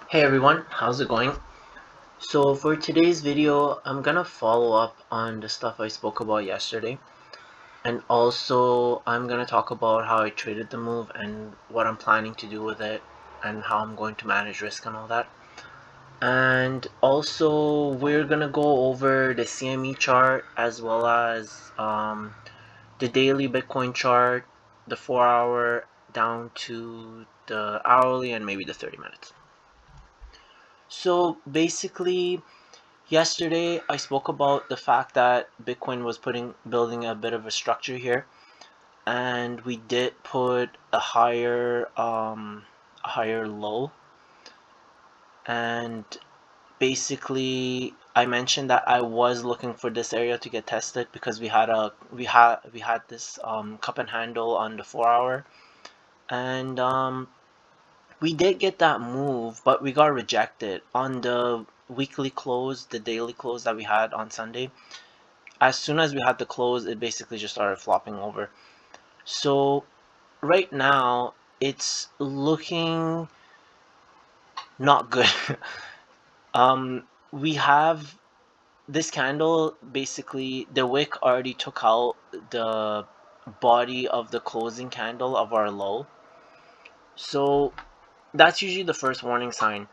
Hey everyone, how's it going? So for today's video, I'm gonna follow up on the stuff I spoke about yesterday, and also I'm gonna talk about how I traded the move and what I'm planning to do with it and how I'm going to manage risk and all that. And also we're gonna go over the CME chart as well as the daily Bitcoin chart, the 4 hour down to the hourly and maybe the 30 minutes. So basically, yesterday, I spoke about the fact that Bitcoin was building a bit of a structure here, and we did put a higher low, and basically I mentioned that I was looking for this area to get tested because we had this cup and handle on the 4 hour, and we did get that move, but we got rejected on the weekly close, the daily close that we had on Sunday. As soon as we had the close, it basically just started flopping over. So right now, it's looking not good. We have this candle. Basically, the wick already took out the body of the closing candle of our low. So that's usually the first warning sign.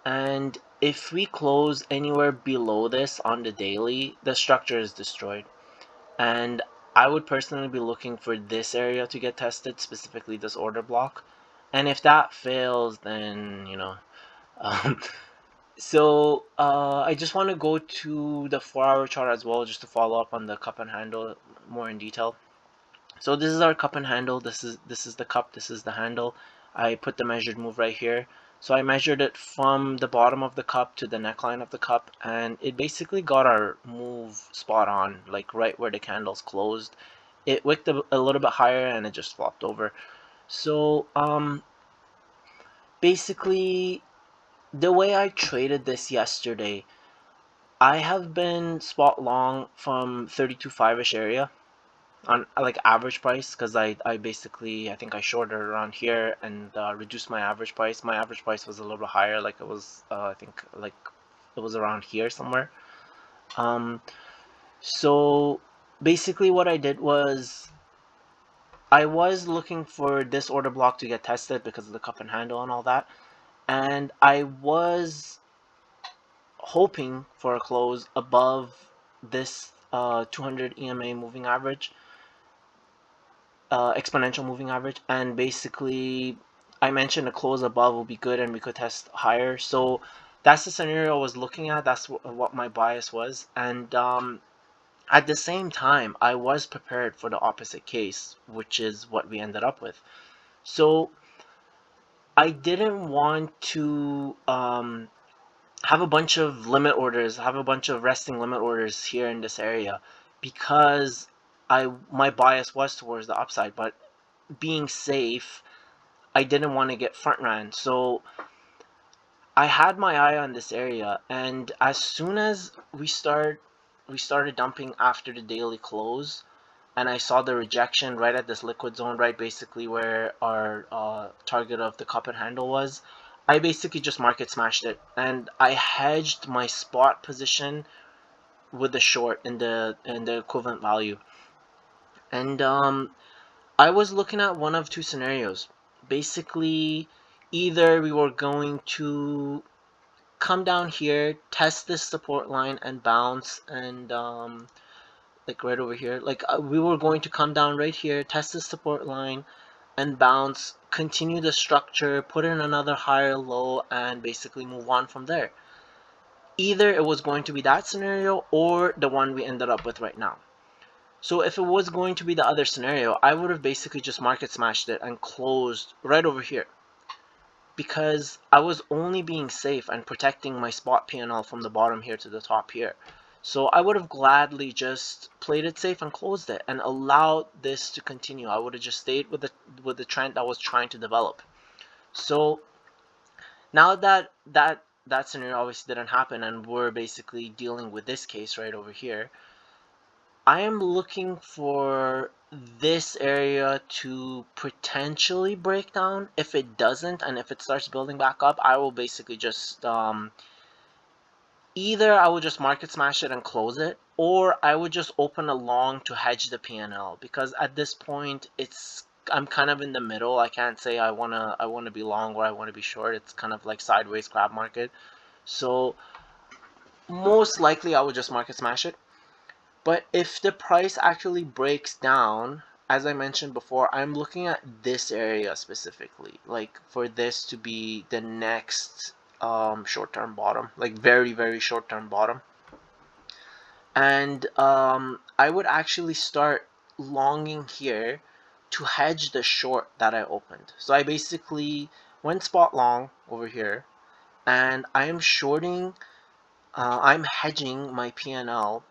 And if we close anywhere below this on the daily, the structure is destroyed. And I would personally be looking for this area to get tested, specifically this order block. And if that fails, then, Um, I just want to go to the 4 hour chart as well, just to follow up on the cup and handle more in detail. So this is our cup and handle. This is the cup. This is the handle. I put the measured move right here. So I measured it from the bottom of the cup to the neckline of the cup, and it basically got our move spot on, like right where the candles closed. It wicked a little bit higher, and it just flopped over. So basically, the way I traded this yesterday, I have been spot long from 32.5-ish area on like average price, because I basically, I think I shorted around here and reduced my average price. My average price was a little bit higher, like it was I think like it was around here somewhere. um so basically what I did was I was looking for this order block to get tested because of the cup and handle and all that, and I was hoping for a close above this 200 EMA moving average, exponential moving average, and basically I mentioned a close above will be good and we could test higher. So that's the scenario I was looking at. That's what my bias was, and at the same time I was prepared for the opposite case, which is what we ended up with. So I didn't want to have a bunch of limit orders, have a bunch of resting limit orders here in this area, because my bias was towards the upside, but being safe, I didn't want to get front ran. So I had my eye on this area, and as soon as we started dumping after the daily close, and I saw the rejection right at this liquid zone, right basically where our target of the cup and handle was. I basically just market smashed it, and I hedged my spot position with the short in the equivalent value. And I was looking at one of two scenarios. Basically, either we were going to come down here, test this support line and bounce, and like right over here, like we were going to come down right here, test the support line and bounce, continue the structure, put in another higher low, and basically move on from there. Either it was going to be that scenario or the one we ended up with right now. So if it was going to be the other scenario, I would have basically just market smashed it and closed right over here, because I was only being safe and protecting my spot P&L from the bottom here to the top here. So I would have gladly just played it safe and closed it and allowed this to continue. I would have just stayed with the trend I was trying to develop. So now that scenario obviously didn't happen, and we're basically dealing with this case right over here, I am looking for this area to potentially break down. If it doesn't, and if it starts building back up, I will basically just either I would just market smash it and close it, or I would just open a long to hedge the PNL, because at this point I'm kind of in the middle. I can't say I wanna be long or I wanna be short. It's kind of like sideways crab market. So most likely I would just market smash it. But if the price actually breaks down, as I mentioned before, I'm looking at this area specifically, like for this to be the next short-term bottom, like very, very short-term bottom. And I would actually start longing here to hedge the short that I opened. So I basically went spot long over here, and I'm hedging my PNL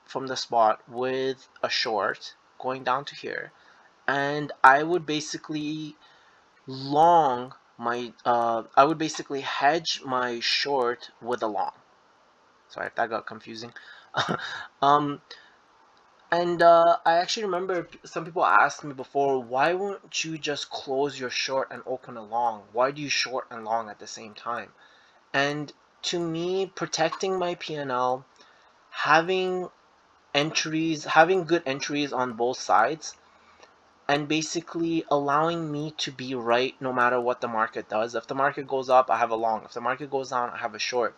from the spot with a short going down to here, and I would basically hedge my short with a long. Sorry if that got confusing. um, and I actually remember some people asked me before, why won't you just close your short and open a long? Why do you short and long at the same time? And to me, protecting my PNL, having having good entries on both sides, and basically allowing me to be right no matter what the market does. If the market goes up, I have a long. If the market goes down, I have a short.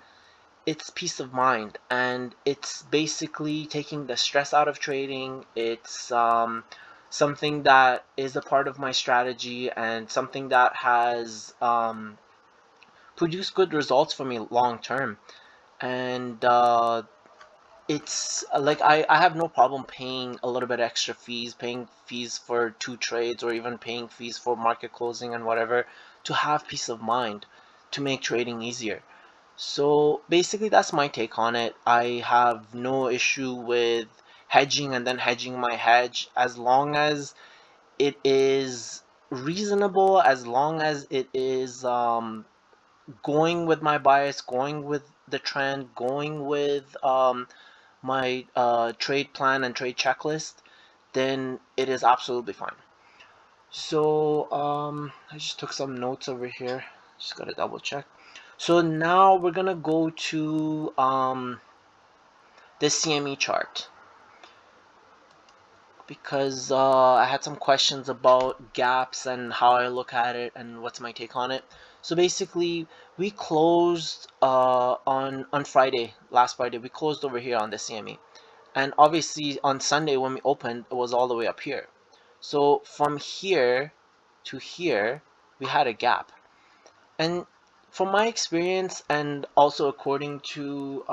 It's peace of mind, and it's basically taking the stress out of trading. It's something that is a part of my strategy, and something that has produced good results for me long term. And it's like I have no problem paying a little bit extra fees, paying fees for two trades, or even paying fees for market closing and whatever, to have peace of mind, to make trading easier. So basically that's my take on it. I have no issue with hedging and then hedging my hedge, as long as it is reasonable, as long as it is going with my bias, going with the trend, going with my trade plan and trade checklist, then it is absolutely fine. So I just took some notes over here. Just gotta double check. So now we're gonna go to the CME chart, because I had some questions about gaps and how I look at it and what's my take on it. So basically, we closed on Friday, last Friday. We closed over here on the CME. And obviously on Sunday when we opened, it was all the way up here. So from here to here, we had a gap. And from my experience, and also according to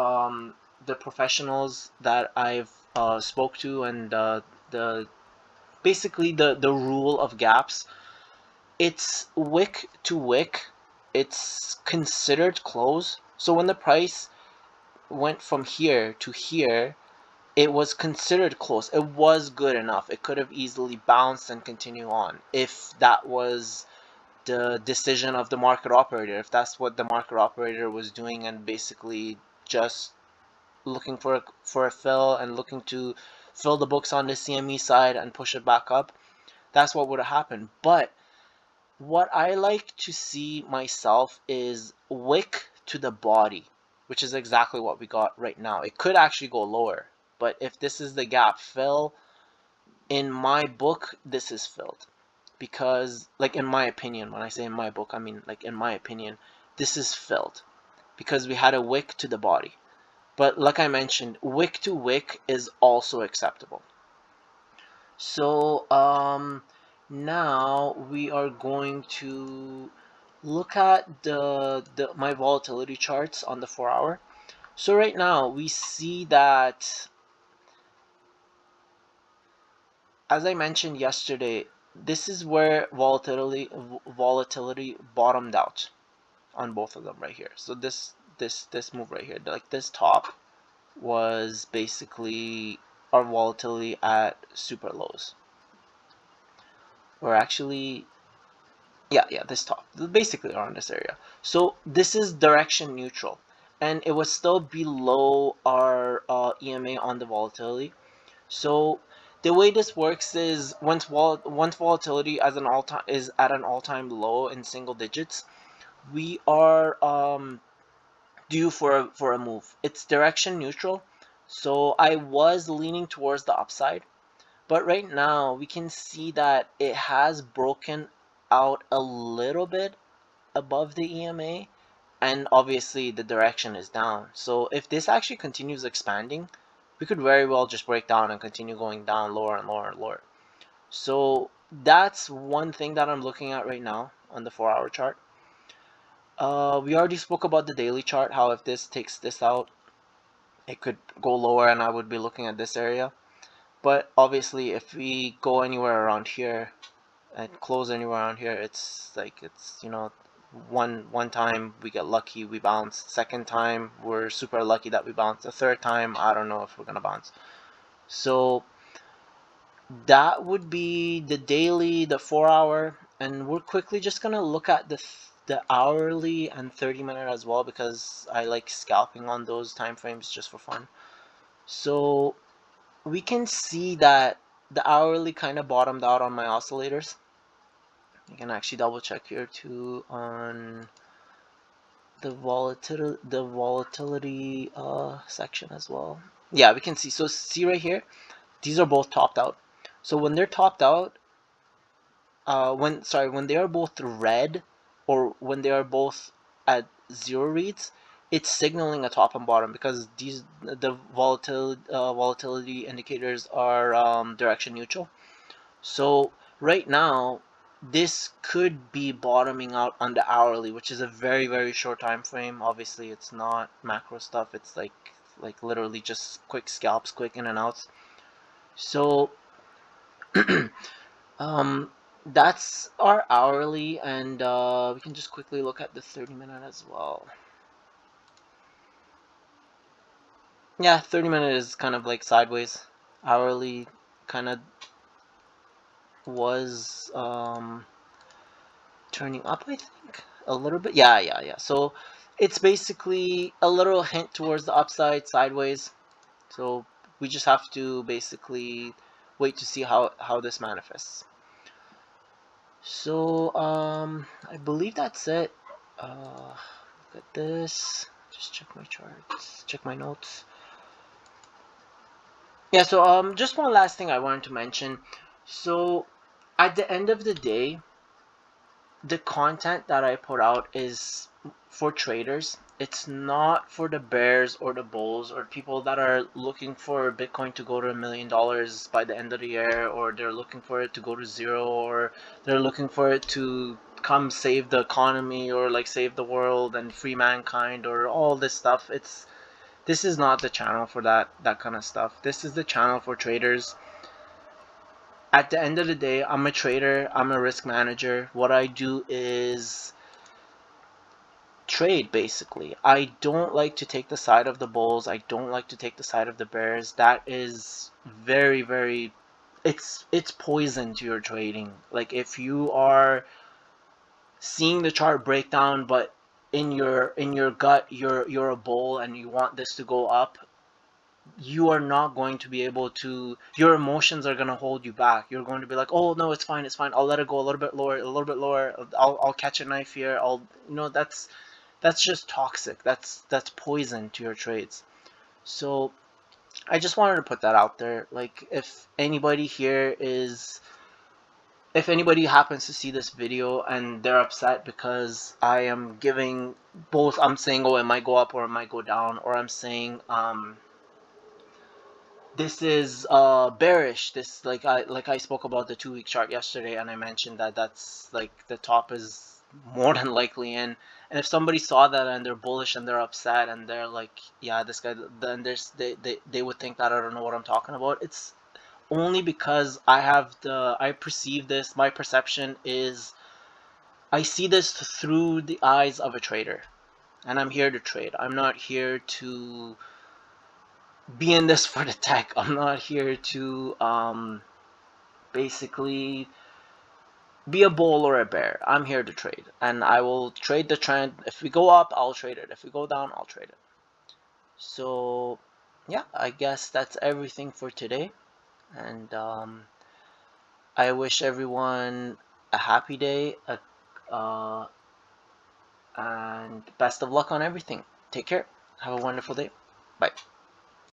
the professionals that I've spoke to, and the basically the rule of gaps, it's wick to wick. It's considered close. So when the price went from here to here, it was considered close. It was good enough. It could have easily bounced and continue on if that was the decision of the market operator, if that's what the market operator was doing, and basically just looking for a fill and looking to fill the books on the CME side and push it back up. That's what would have happened. But what I like to see myself is wick to the body, which is exactly what we got right now. It could actually go lower, but if this is the gap fill, in my book, this is filled. Because, like, in my opinion, when I say in my book, I mean, like, in my opinion, this is filled. Because we had a wick to the body. But, like I mentioned, wick to wick is also acceptable. So, now we are going to look at my volatility charts on the 4 hour. So right now we see that, as I mentioned yesterday, this is where volatility bottomed out on both of them right here. So this move right here, like this top, was basically our volatility at super lows. Or actually, yeah, this top, basically around this area. So this is direction neutral, and it was still below our EMA on the volatility. So The way this works is once volatility as an all time is at an all-time low in single digits, we are due for a move. It's direction neutral, so I was leaning towards the upside, but right now we can see that it has broken out a little bit above the EMA, and obviously the direction is down. So if this actually continues expanding, we could very well just break down and continue going down lower and lower and lower. So that's one thing that I'm looking at right now on the 4-hour chart. We already spoke about the daily chart, how if this takes this out, it could go lower and I would be looking at this area. But obviously if we go anywhere around here and close anywhere around here, it's like, it's, one time we get lucky, we bounce. Second time we're super lucky that we bounce. The third time, I don't know if we're gonna bounce. So that would be the daily, the 4-hour, and we're quickly just gonna look at the hourly and 30-minute as well, because I like scalping on those time frames just for fun. So we can see that the hourly kind of bottomed out on my oscillators. You can actually double check here too on the volatility section as well. Yeah, we can see. So see right here, these are both topped out. So when they're topped out, when they are both red, or when they are both at zero reads, it's signaling a top and bottom, because the volatility indicators are direction neutral. So right now, this could be bottoming out on the hourly, which is a very, very short time frame. Obviously, it's not macro stuff. It's like literally just quick scalps, quick in and outs. So um, that's our hourly, and we can just quickly look at the 30-minute as well. Yeah, 30-minute is kind of like sideways. Hourly kind of was turning up, I think, a little bit. Yeah. So it's basically a little hint towards the upside, sideways. So we just have to basically wait to see how this manifests. So I believe that's it. Look at this. Just check my charts, check my notes. Yeah. So just one last thing I wanted to mention. So at the end of the day, the content that I put out is for traders. It's not for the bears or the bulls or people that are looking for Bitcoin to go to $1 million by the end of the year, or they're looking for it to go to zero, or they're looking for it to come save the economy, or like save the world and free mankind, or all this stuff. This is not the channel for that kind of stuff. This is the channel for traders. At the end of the day, I'm a trader, I'm a risk manager. What I do is trade, basically. I don't like to take the side of the bulls. I don't like to take the side of the bears. That is very, very, it's poison to your trading. Like if you are seeing the chart break down, but in your gut you're a bull and you want this to go up, you are not going to be able to, your emotions are going to hold you back. You're going to be like, oh no, it's fine, I'll let it go a little bit lower, a little bit lower. I'll catch a knife here. That's just toxic. That's poison to your trades. So I just wanted to put that out there. Like if anybody happens to see this video and they're upset because I am giving both, I'm saying, oh, it might go up or it might go down, or I'm saying this is bearish. This, like I spoke about the 2-week chart yesterday, and I mentioned that that's like the top is more than likely in. And if somebody saw that and they're bullish and they're upset and they're like, yeah, this guy, then they would think that I don't know what I'm talking about. It's only because I perceive this. My perception is I see this through the eyes of a trader, and I'm here to trade. I'm not here to be in this for the tech. I'm not here to basically be a bull or a bear. I'm here to trade, and I will trade the trend. If we go up, I'll trade it. If we go down, I'll trade it. So yeah, I guess that's everything for today. And I wish everyone a happy day, and best of luck on everything. Take care. Have a wonderful day. Bye.